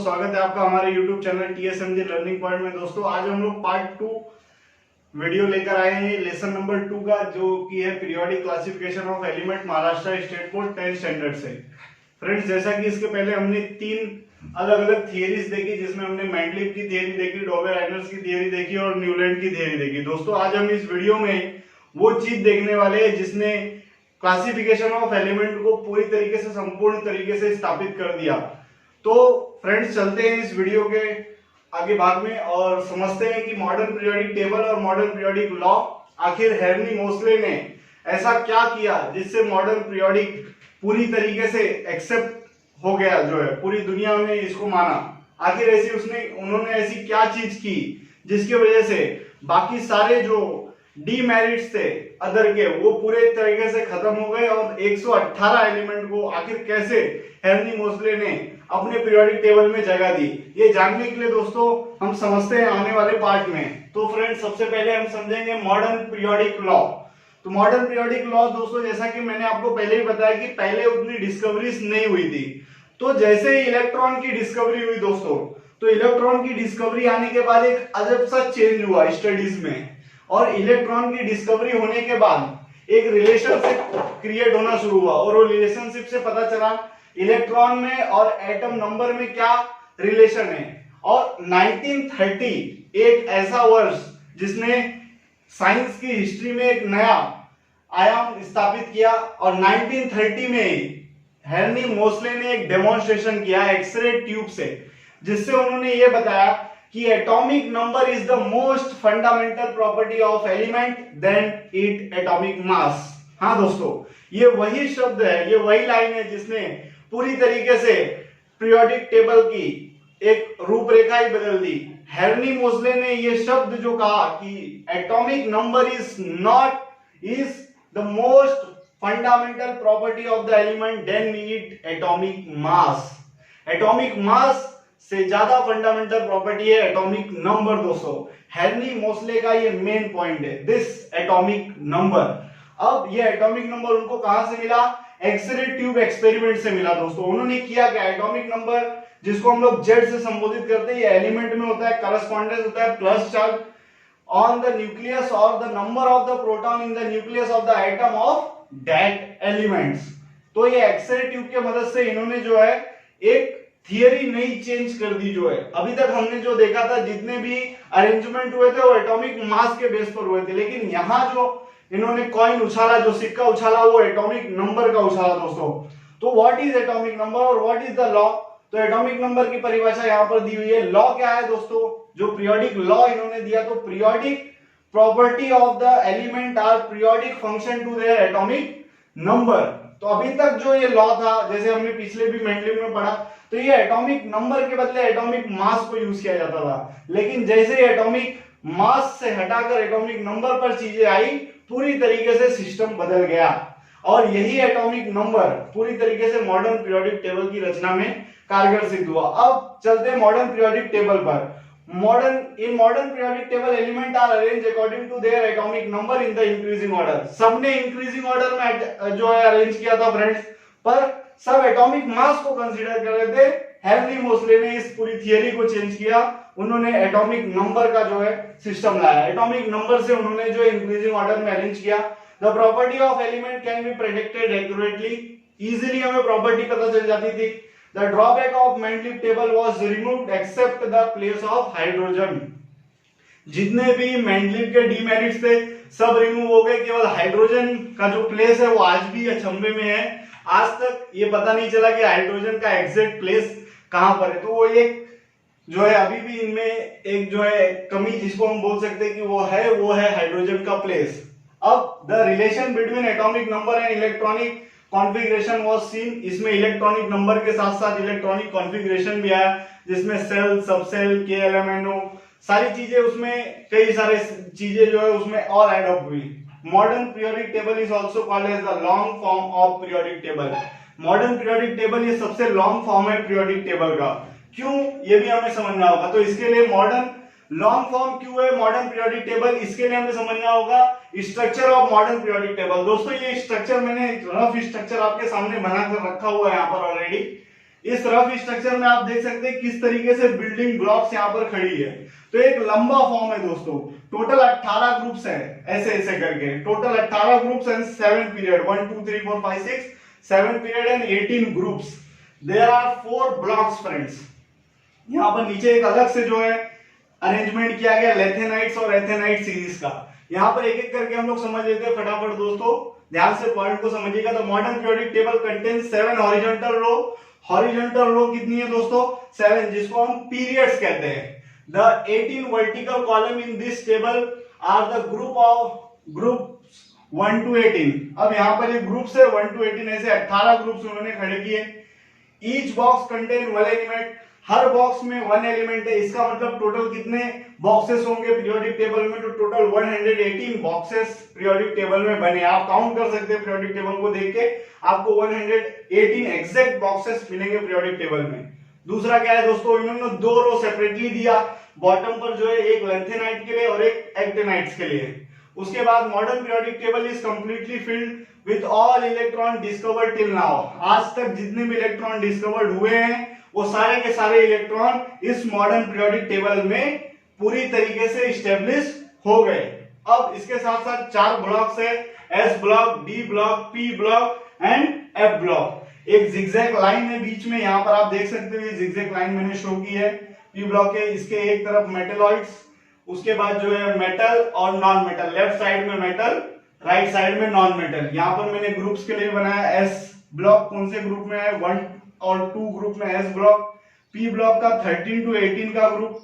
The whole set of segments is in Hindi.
स्वागत है आपका हमारे YouTube channel TSMG learning point में। दोस्तों आज हम लोग पार्ट 2 वीडियो लेकर आए हैं लेसन नंबर 2 का, जो कि है periodic classification of element Maharashtra state board 10th standard से। फ्रेंड्स, जैसा कि इसके पहले हमने 3 अलग अलग थियरीज देखी, जिसमें हमने मेंडलीव की थियरी देखी, डॉबेर-आइनर्स की थियरी देखी और न्यूलैंड की थियरी देखी। दोस्तों आज हम इस वीडियो में वो चीज देखने वाले हैं जिसने क्लासिफिकेशन ऑफ एलिमेंट को पूरी तरीके से, संपूर्ण तरीके से स्थापित कर दिया। तो फ्रेंड्स चलते हैं इस वीडियो के आगे भाग में और समझते हैं कि मॉडर्न पीरियोडिक टेबल और मॉडर्न पीरियोडिक लॉ, आखिर हेनरी मोसले ने ऐसा क्या किया जिससे मॉडर्न पीरियोडिक पूरी तरीके से एक्सेप्ट हो गया, जो है पूरी दुनिया में इसको माना। आखिर उन्होंने ऐसी क्या चीज की जिसकी वजह से बाकी सारे जो डीमेरिट्स थे अदर के, वो पूरे तरीके से खत्म हो गए और 118 एलिमेंट को आखिर कैसे हेनरी मोसले ने अपने पीरियोडिक टेबल में जगह दी, ये जानने के लिए दोस्तों हम समझते हैं आने वाले पार्ट में। तो फ्रेंड्स सबसे पहले हम समझेंगे मॉडर्न पीरियोडिक लॉ। तो मॉडर्न पीरियोडिक लॉ दोस्तों, जैसा कि मैंने आपको पहले ही बताया कि पहले उतनी डिस्कवरीज नहीं हुई थी। तो जैसे ही इलेक्ट्रॉन की डिस्कवरी हुई दोस्तों, तो इलेक्ट्रॉन की डिस्कवरी आने के बाद एक अजब सा चेंज हुआ स्टडीज में, और इलेक्ट्रॉन की डिस्कवरी होने के बाद एक रिलेशनशिप क्रिएट होना शुरू हुआ, और वो रिलेशनशिप से पता चला इलेक्ट्रॉन में और एटम नंबर में क्या रिलेशन है। और 1930 एक ऐसा वर्ष जिसने साइंस की हिस्ट्री में एक नया आयाम स्थापित किया, और 1930 में हेनरी मोसले ने एक डेमोन्स्ट्रेशन किया एक्सरे ट्यूब से, जिससे उन्होंने ये बताया कि atomic number is the most fundamental property of element than it atomic mass. हाँ दोस्तों, ये वही शब्द है, ये वही लाइन है जिसने पूरी तरीके से पीरियोडिक टेबल की एक रूपरेखा ही बदल दी। हेनरी मोसले ने ये शब्द जो कहा कि atomic number is the most fundamental property of the element than it atomic mass. Atomic mass से ज्यादा फंडामेंटल प्रॉपर्टी है एटॉमिक नंबर। दोस्तों हेनरी मोसले का ये मेन पॉइंट है, दिस एटॉमिक नंबर। अब ये एटॉमिक नंबर उनको कहां से मिला? एक्सरे ट्यूब एक्सपेरिमेंट से मिला। दोस्तों उन्होंने किया क्या, एटॉमिक नंबर जिसको हम लोग जेड से संबोधित करते हैं, ये एलिमेंट में होता है, करस्पॉन्डेंस होता है plus charge on the nucleus और the number of the proton in the nucleus of the atom of that elements. तो ये एक्सरे ट्यूब के मदद से इन्होंने जो है एक थियरी नई चेंज कर दी। जो है अभी तक हमने जो देखा था, जितने भी अरेंजमेंट हुए थे वो एटॉमिक मास के बेस पर हुए थे, लेकिन यहाँ जो इन्होंने कॉइन उछाला, जो सिक्का उछाला, वो एटॉमिक नंबर का उछाला। दोस्तों तो व्हाट इज एटॉमिक नंबर और व्हाट इज द लॉ? तो एटॉमिक नंबर की परिभाषा यहाँ पर दी हुई है। लॉ क्या है दोस्तों? जो पीरियोडिक लॉ इन्होंने दिया, तो periodic property of the element are periodic function to their atomic number. तो अभी तक जो ये लॉ था, जैसे हमने पिछले भी मेंडलीव में पढ़ा, तो ये एटॉमिक नंबर के बदले एटॉमिक मास को यूज किया जाता था। लेकिन जैसे एटॉमिक मास से हटाकर एटॉमिक नंबर पर चीजें आई, पूरी तरीके से सिस्टम बदल गया, और यही एटॉमिक नंबर पूरी तरीके से मॉडर्न पीरियोडिक टेबल की रचना में कारगर सिद्ध हुआ। अब चलते हैं मॉडर्न पीरियोडिक टेबल पर। In modern periodic table element are arrange according to their atomic number in the increasing order. सबने इंक्रीजिंग ऑर्डर में जो है अरेंज किया था फ्रेंड्स, पर सब एटॉमिक मास को कंसीडर कर रहे थे। हेनरी मोसले ने इस पूरी थियरी को चेंज किया, उन्होंने एटॉमिक नंबर का जो है सिस्टम लाया। एटॉमिक नंबर से उन्होंने जो इंक्रीजिंग ऑर्डर में अरेंज किया। The property of element can be predicted accurately, easily हमें प्रॉपर्टी पता चल जाती थी। The drawback of Mendeleev table was removed except the place of hydrogen. जितने भी मेंडलीव के डीमेरिट्स थे सब रिमूव हो गए, केवल हाइड्रोजन का जो प्लेस है वो आज भी अचंभे में है। आज तक ये पता नहीं चला कि हाइड्रोजन का एग्जैक्ट प्लेस कहां पर है। तो वो एक जो है अभी भी इनमें एक जो है कमी जिसको हम बोल सकते हैं कि वो है हाइड्रोजन का प्लेस। अब the relation between atomic number and electronic configuration was scene. इसमें इलेक्ट्रॉनिक नंबर के साथ साथ इलेक्ट्रॉनिक कॉन्फ़िगरेशन भी आया, जिसमें सेल, सबसेल, KLMNO सारी चीजें, उसमें कई सारे चीजें जो है उसमें और ऐड अप हुई। Modern periodic table is also called as the long form of periodic table. Modern periodic table ये सबसे लॉन्ग फॉर्म है पीरियोडिक टेबल का। क्यों, ये भी हमें समझना होगा। तो इसके लिए मॉडर्न लॉन्ग फॉर्म क्यों है मॉडर्न पीरियोडिक टेबल, इसके लिए हमें समझना होगा structure of modern periodic table. दोस्तों ये स्ट्रक्चर मैंने रफ स्ट्रक्चर आपके सामने बनाकर रखा हुआ है यहाँ पर ऑलरेडी। इस रफ स्ट्रक्चर में आप देख सकते हैं किस तरीके से बिल्डिंग ब्लॉक्स यहाँ पर खड़ी है। तो एक लंबा फॉर्म है दोस्तों, टोटल 18 ग्रुप्स है, ऐसे ऐसे करके total 18 groups and 7 period, 1 2 3 4 5 6 7 period and 18 groups. There are 4 blocks friends. यहाँ पर नीचे एक अलग से जो है अरेंजमेंट किया गया लेथेनाइट्स और एथेनाइट सीरीज का। यहाँ पर एक एक करके हम लोग समझ लेते हैं फटाफट दोस्तों, ध्यान से पॉइंट को समझिएगा। The modern periodic table contains 7 horizontal row. Horizontal row कितनी है दोस्तों? 7, जिसको हम पीरियड्स कहते हैं। The 18 vertical column in this table are the groups 1 to 18। अब यहाँ पर एक ग्रुप से 1 to 18 ऐसे 18 ग्रुप्स उन्होंने खड़े किए। ईच बॉक्स कंटेन 1 एलिमेंट, हर बॉक्स में 1 एलिमेंट है। इसका मतलब टोटल कितने बॉक्सेस होंगे पीरियोडिक टेबल में? तो टोटल 118 बॉक्सेस पीरियोडिक टेबल में बने। आप काउंट कर सकते हैं पीरियोडिक टेबल को देख के, आपको 118 एग्जैक्ट बॉक्सेस मिलेंगे पीरियोडिक टेबल में। दूसरा क्या है दोस्तों, इन्होंने 2 रो सेपरेटली दिया, बॉटम पर जो है एक लेंथेनाइट के लिए और एक एक्टिनाइट्स के लिए। उसके बाद modern periodic table is completely filled with all electron discovered till now. आज तक जितने भी इलेक्ट्रॉन डिस्कवर्ड हुए हैं वो सारे के सारे इलेक्ट्रॉन इस मॉडर्न पीरियोडिक टेबल में पूरी तरीके से स्टेब्लिश हो गए। अब इसके साथ साथ 4 ब्लॉक्स है, S block, D block, P block and F block. एक जिगजैग लाइन है बीच में, यहाँ पर आप देख सकते हो ये जिगजैग लाइन मैंने शो की है। पी ब्लॉक है, इसके एक तरफ मेटलॉइड्स, उसके बाद जो है मेटल और नॉन मेटल, लेफ्ट साइड में मेटल, राइट साइड में नॉन मेटल। यहाँ पर मैंने ग्रुप्स के लिए बनाया एस ब्लॉक, कौन से ग्रुप में है? 1 और 2 ग्रुप में एस ब्लॉक। पी ब्लॉक का 13 to 18 का ग्रुप,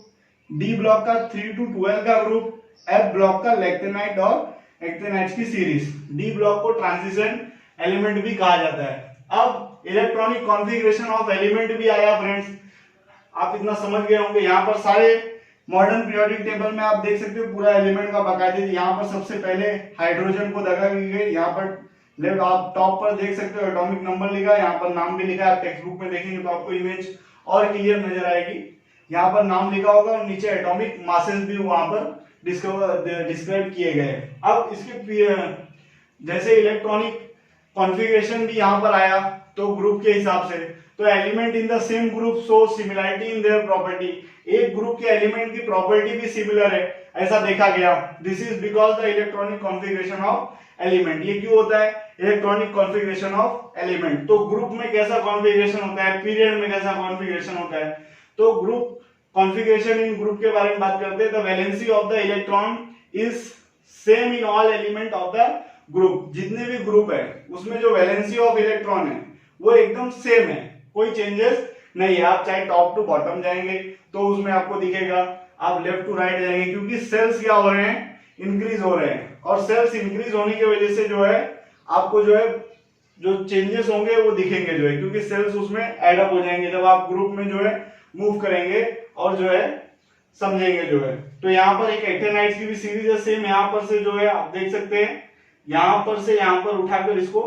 डी ब्लॉक का 3 to 12 का ग्रुप, एफ ब्लॉक का लेक्टेनाइट और एक्टिनाइट्स की सीरीज। डी ब्लॉक को ट्रांजिशन एलिमेंट भी कहा जाता है। अब इलेक्ट्रॉनिक कॉन्फ़िगरेशन ऑफ एलिमेंट भी आया फ्रेंड्स, आप इतना समझ गए होंगे। यहाँ पर सारे मॉडर्न पीरियोडिक टेबल में आप देख सकते हो पूरा एलिमेंट का बाकायदे। यहाँ पर सबसे पहले हाइड्रोजन को दगा की गई, यहाँ पर लेफ्ट आप टॉप पर देख सकते हो एटॉमिक नंबर लिखा है, यहाँ पर नाम भी लिखा है। आप टेक्स्ट बुक में देखेंगे तो आपको इमेज और क्लियर नजर आएगी। यहाँ पर नाम लिखा होगा और नीचे एटॉमिक मासेस भी वहां पर डिस्क्राइब किए गए। अब इसके जैसे इलेक्ट्रॉनिक कॉन्फ़िगरेशन भी यहाँ पर आया तो ग्रुप के हिसाब से, तो element in the same group show similarity in their property. एक ग्रुप के एलिमेंट की प्रॉपर्टी भी सिमिलर है, ऐसा देखा गया। This is because the electronic configuration of element. ये क्यों होता है? Electronic configuration of element. तो ग्रुप में कैसा कॉन्फ़िगरेशन होता है, पीरियड में कैसा कॉन्फ़िगरेशन होता है। तो ग्रुप कॉन्फ़िगरेशन इन ग्रुप के बारे में बात करते हैं। The valency of the electron is same in all element of the group. जितने भी ग्रुप है उसमें जो वैलेंसी ऑफ इलेक्ट्रॉन है वो एकदम सेम है, कोई चेंजेस नहीं है। आप चाहे टॉप टू बॉटम जाएंगे तो उसमें आपको दिखेगा, आप लेफ्ट टू राइट जाएंगे, क्योंकि सेल्स क्या हो रहे हैं? इंक्रीज हो रहे हैं। और सेल्स इंक्रीज होने की वजह से जो है आपको जो है जो चेंजेस होंगे वो दिखेंगे जो है, क्योंकि सेल्स उसमें एड अप हो जाएंगे जब आप ग्रुप में जो है मूव करेंगे और जो है समझेंगे जो है। तो यहाँ पर एक एक्टिनाइट्स की भी सीरीज है सेम, यहाँ पर से जो है आप देख सकते हैं यहाँ पर से यहाँ पर उठाकर इसको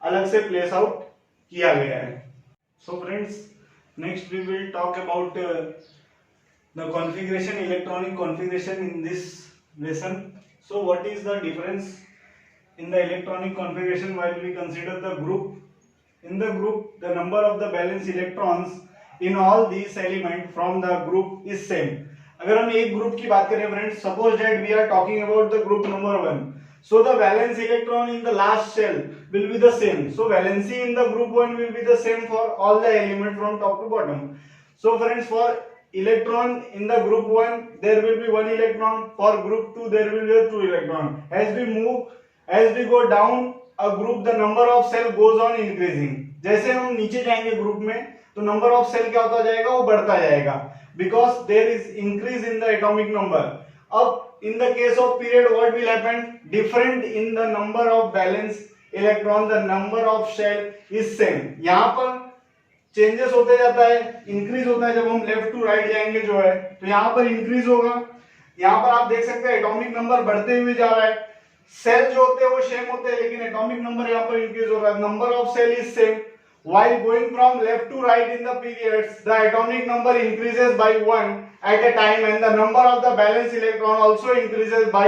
अलग से प्लेस आउट किया गया है। So friends, next we will talk about the configuration, electronic configuration in this lesson. So what is the difference in the electronic configuration while we consider the group? In the group, the number of the valence electrons in all these elements from the group is same. अगर हम एक ग्रुप की बात करें friends, suppose that we are talking about the group number 1, so the valence electron in the last shell will be the same. So valency in the group 1 will be the same for all the elements from top to bottom. So friends, for electron in the group 1 there will be 1 electron, for group 2 there will be 2 electron. As we go down a group, the number of cell goes on increasing. जैसे हम नीचे जाएंगे ग्रुप में तो नंबर ऑफ सेल क्या होता जाएगा? वो बढ़ता जाएगा, because there is increase in the atomic number. अब in the case of period what will happen? Different in the number of valence electron, the number of shell is same. यहाँ पर चेंजेस होते जाता है, इंक्रीज होता है। जब हम लेफ्ट टू राइट जाएंगे जो है तो यहाँ पर इंक्रीज होगा। यहाँ पर आप देख सकते हैं एटॉमिक नंबर बढ़ते हुए जा रहा है। सेल जो होते हैं वो सेम होते हैं, लेकिन एटॉमिक नंबर यहाँ पर इंक्रीज हो रहा है। Number of shell is same. While going from left to right in the periods, the atomic number increases by 1 at a time and the number of the valence electron also increases by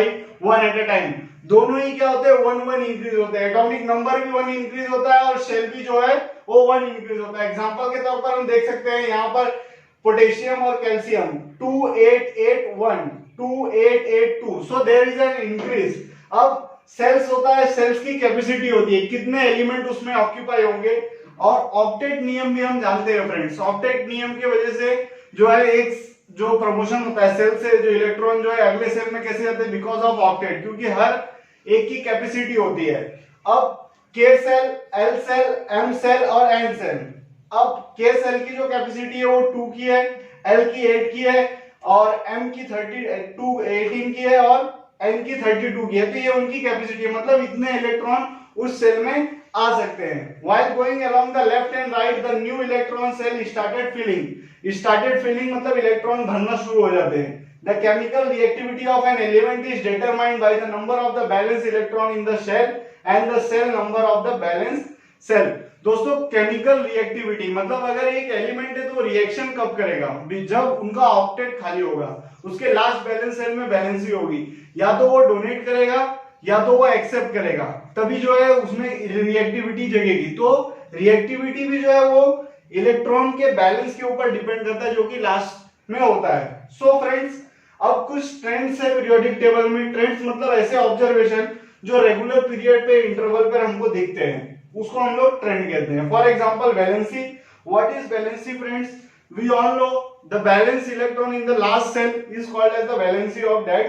1 at a time. दोनों ही क्या होते हैं? 1 1 इंक्रीज होते हैं। एटॉमिक नंबर भी 1 इंक्रीज होता है और शेल भी जो है O1 इंक्रीज होता है। एग्जांपल के तौर पर हम देख सकते हैं यहाँ पर पोटेशियम और calcium 2881 2882, so there is an increase. अब सेल्स होता है, सेल्स की कैपेसिटी होती है, कितने एलिमेंट उसमें ऑक्यूपाई होंगे। और ऑक्टेट नियम भी हम जानते हैं फ्रेंड्स, ऑक्टेट नियम की वजह से जो है एक जो प्रमोशन होता है सेल से, जो इलेक्ट्रॉन जो है अगले सेल में कैसे जाते हैं, बिकॉज ऑफ ऑक्टेट, क्योंकि हर एक की कैपेसिटी होती है। अब K shell, L shell, M shell और एन सेल। अब के सेल की जो कैपेसिटी है वो 2 की है, एल की 8 की है और एम की 18 की है और एन की 32 की है। तो ये उनकी कैपेसिटी है, मतलब इतने इलेक्ट्रॉन उस सेल में आ सकते हैं। While going along the left and right, the new electron cell started filling. Started filling मतलब इलेक्ट्रॉन भरना शुरू हो जाते हैं। The chemical reactivity of an element is determined by the number of the valence electron in the shell and the cell number of the valence cell. दोस्तों केमिकल रिएक्टिविटी मतलब अगर एक एलिमेंट है तो रिएक्शन कब करेगा, जब उनका ऑक्टेट खाली होगा, उसके लास्ट बैलेंस सेल में वैलेंसी होगी, या तो वो डोनेट करेगा या तो वो एक्सेप्ट करेगा, तभी जो है उसमें रिएक्टिविटी जगेगी। तो रिएक्टिविटी भी जो है वो इलेक्ट्रॉन के बैलेंस के ऊपर डिपेंड करता है, जो कि लास्ट में होता है। सो फ्रेंड्स, अब कुछ ट्रेंड्स है पीरियोडिक टेबल में। ट्रेंड्स मतलब ऐसे ऑब्जर्वेशन जो रेगुलर पीरियड पे इंटरवल पर हमको दिखते हैं, उसको हम लोग ट्रेंड कहते हैं। For example valency. What is valency friends? We all know the valence electron in the last shell is called as the valency of that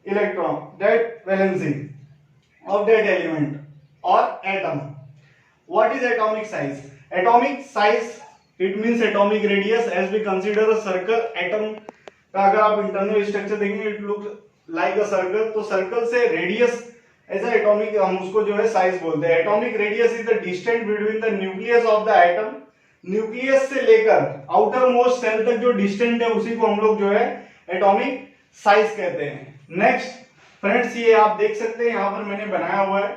electron, that valency of that element or atom. What is atomic size? Atomic size, it means atomic radius. As we consider a circle, atom का अगर आप इंटरनल स्ट्रक्चर देखेंगे, it looks like a circle, तो सर्कल से रेडियस ऐसा एटॉमिक, हम उसको जो है साइज बोलते हैं। Atomic radius is the distance between the nucleus of the atom. Nucleus से लेकर आउटर मोस्ट सेल तक जो डिस्टेंस है उसी को हम लोग जो है एटॉमिक साइज कहते हैं। नेक्स्ट फ्रेंड्स, ये आप देख सकते हैं यहाँ पर मैंने बनाया हुआ है,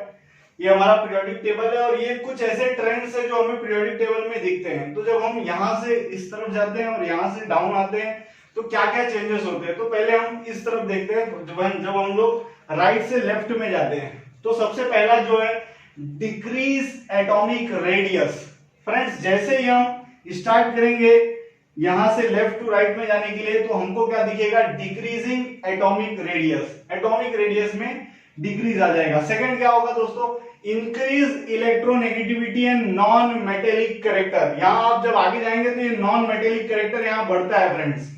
ये हमारा पीरियोडिक टेबल है और ये कुछ ऐसे ट्रेंड्स है जो हमें पीरियोडिक टेबल में दिखते हैं। तो जब हम यहाँ से इस तरफ जाते हैं और यहाँ से डाउन आते हैं तो क्या क्या चेंजेस होते हैं। तो पहले हम इस तरफ देखते हैं, जब हम लोग राइट से लेफ्ट में जाते हैं तो सबसे पहला जो है डिक्रीज एटॉमिक रेडियस। फ्रेंड्स, जैसे ही हम स्टार्ट करेंगे यहां से लेफ्ट टू राइट में जाने के लिए तो हमको क्या दिखेगा, decreasing atomic radius. Atomic radius में डिक्रीज आ जाएगा। सेकंड क्या होगा दोस्तों, increase electronegativity and non metallic character. यहां आप जब आगे जाएंगे तो ये नॉन मेटेलिक कैरेक्टर यहां बढ़ता है फ्रेंड्स।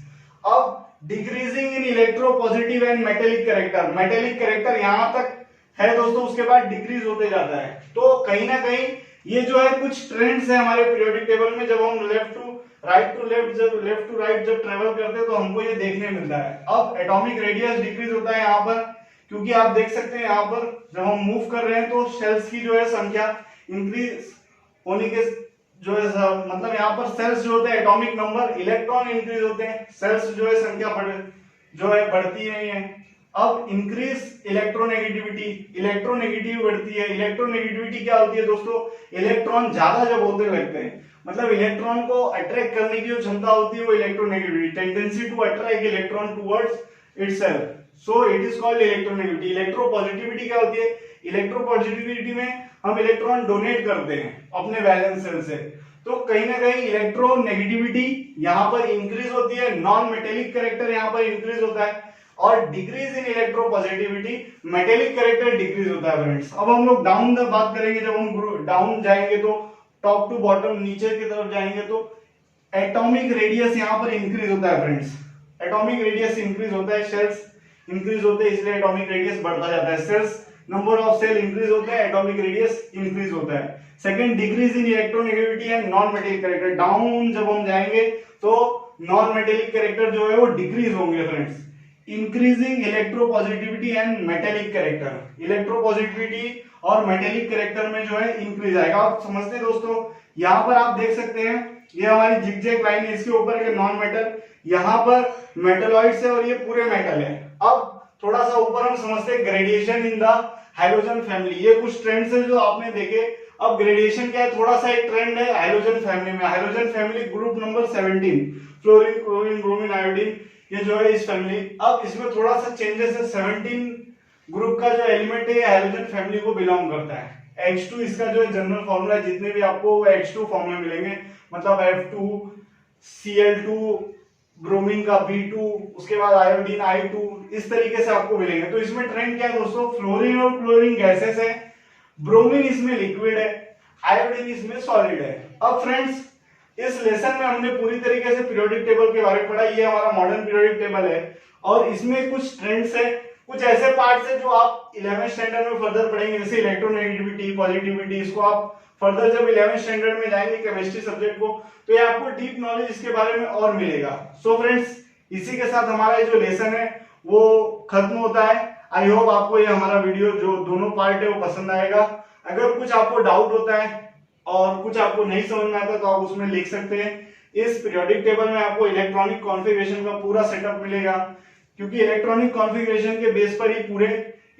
अब decreasing in electropositive and metallic character, metallic character यहां तक है दोस्तों, उसके बाद डिक्रीज होते जाता है। तो कहीं ना कहीं ये जो है कुछ ट्रेंड्स है हमारे पीरियोडिक टेबल में। जब हम लेफ्ट टू राइट जब ट्रेवल करते हैं तो हमको ये देखने मिलता है। अब एटॉमिक रेडियस डिक्रीज होता है यहाँ पर, क्योंकि आप देख सकते हैं यहाँ पर जब हम मूव कर रहे हैं तो सेल्स की जो है संख्या इंक्रीज होने के जो है मतलब यहाँ पर सेल्स जो होते हैं एटॉमिक नंबर, इलेक्ट्रॉन इंक्रीज होते हैं, सेल्स जो है संख्या बढ़ती है। अब इंक्रीज इलेक्ट्रोनेगेटिविटी, इलेक्ट्रोनेगेटिव बढ़ती है। इलेक्ट्रोनेगेटिविटी क्या होती है दोस्तों, इलेक्ट्रॉन ज्यादा जब होते लगते हैं, मतलब इलेक्ट्रॉन को अट्रैक्ट करने की जो क्षमता होती है वो electronegativity, tendency to attract electron towards itself, so it is called electronegativity. Electropositivity क्या होती है, इलेक्ट्रोपॉजिटिविटी में हम इलेक्ट्रॉन डोनेट करते हैं अपने वैलेंस सेल से, तो कहीं ना कहीं इलेक्ट्रोनेगेटिविटी यहाँ पर इंक्रीज होती है, नॉन मेटेलिक कैरेक्टर यहाँ पर इंक्रीज होता है और decrease in electropositivity, metallic character decrease होता है फ्रेंड्स। अब हम लोग डाउन द बात करेंगे, जब हम डाउन जाएंगे तो टॉप टू बॉटम नीचे की तरफ जाएंगे तो एटॉमिक रेडियस यहाँ पर इंक्रीज होता है फ्रेंड्स। एटॉमिक रेडियस इंक्रीज होता है, सेल्स इंक्रीज होते हैं, इसलिए एटॉमिक रेडियस बढ़ता जाता है। Shells number of shell increase होते हैं, एटॉमिक रेडियस इंक्रीज होता है। Second, decrease in electronegativity and non metallic character. Down जब हम जाएंगे तो नॉन मेटेलिक कैरेक्टर जो है वो डिक्रीज होंगे friends. Increasing electropositivity and metallic character, electropositivity और मेटेलिक कैरेक्टर में जो है इंक्रीज आएगा। आप समझते हैं दोस्तों, यहाँ पर आप देख सकते हैं ये हमारी जिगजैग लाइन है, इसके ऊपर के नॉन मेटल, यहाँ पर मेटलॉइड्स है और ये पूरे मेटल है। अब थोड़ा सा ऊपर हम समझते हैं gradation in the hydrogen family. ये कुछ ट्रेंड्स है जो आपने देखे। अब ग्रेडिएशन क्या है, थोड़ा सा एक ट्रेंड है हाइड्रोजन फैमिली में। Hydrogen family group number 17, fluorine, chlorine, bromine, iodine, ये जो है इस फैमिली। अब इसमें थोड़ा सा चेंजेस है, 17 ग्रुप का जो एलिमेंट है हाइड्रोजन फैमिली को बिलोंग करता है। H2 इसका जो है जनरल फॉर्मूला है, जितने भी आपको H2 फॉर्मूला मिलेंगे, मतलब F2, Cl2, ब्रोमीन का B2, उसके बाद आयोडीन I2, इस तरीके से आपको मिलेंगे। तो इसमें ट्रेंड क्या है दोस्तों, फ्लोरीन और क्लोरीन गैसेस है, ब्रोमीन इसमें लिक्विड है, आयोडीन इसमें सॉलिड है। अब फ्रेंड्स इस लेसन में हमने पूरी तरीके से पीरियोडिक टेबल के बारे में पढ़ा। ये हमारा मॉडर्न पीरियोडिक टेबल है और इसमें कुछ ट्रेंड्स है, कुछ ऐसे पार्ट्स है जो आप 11th स्टैंडर्ड में फर्दर पढ़ेंगे, जैसे इलेक्ट्रोनेगेटिविटी, पॉजिटिविटी। इसको आप फर्दर जब 11th स्टैंडर्ड में जाएंगे केमिस्ट्री सब्जेक्ट को, तो ये आपको डीप नॉलेज इसके बारे में और मिलेगा। सो फ्रेंड्स इसी के साथ हमारा जो लेसन है वो खत्म होता है। आई होप आपको ये हमारा वीडियो जो दोनों पार्ट है वो पसंद आएगा। अगर कुछ आपको डाउट होता है और कुछ आपको नहीं समझ में आता तो आप उसमें लिख सकते हैं। इस पीरियोडिक टेबल में आपको इलेक्ट्रॉनिक कॉन्फ़िगरेशन का पूरा सेटअप मिलेगा, क्योंकि इलेक्ट्रॉनिक कॉन्फ़िगरेशन के बेस पर ही पूरे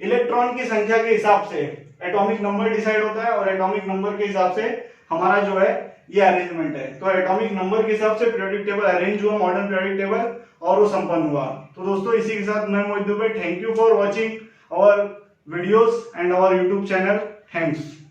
इलेक्ट्रॉन की संख्या के हिसाब से एटॉमिक नंबर डिसाइड होता है और एटॉमिक नंबर के हिसाब से हमारा जो है ये अरेंजमेंट है। तो एटॉमिक नंबर के हिसाब से पीरियोडिक टेबल अरेंज हुआ, मॉडर्न पीरियोडिक टेबल, और वो संपन्न हुआ। तो दोस्तों इसी के साथ मैं Mohit Dubey, thank you for watching our videos and our YouTube channel. Thanks.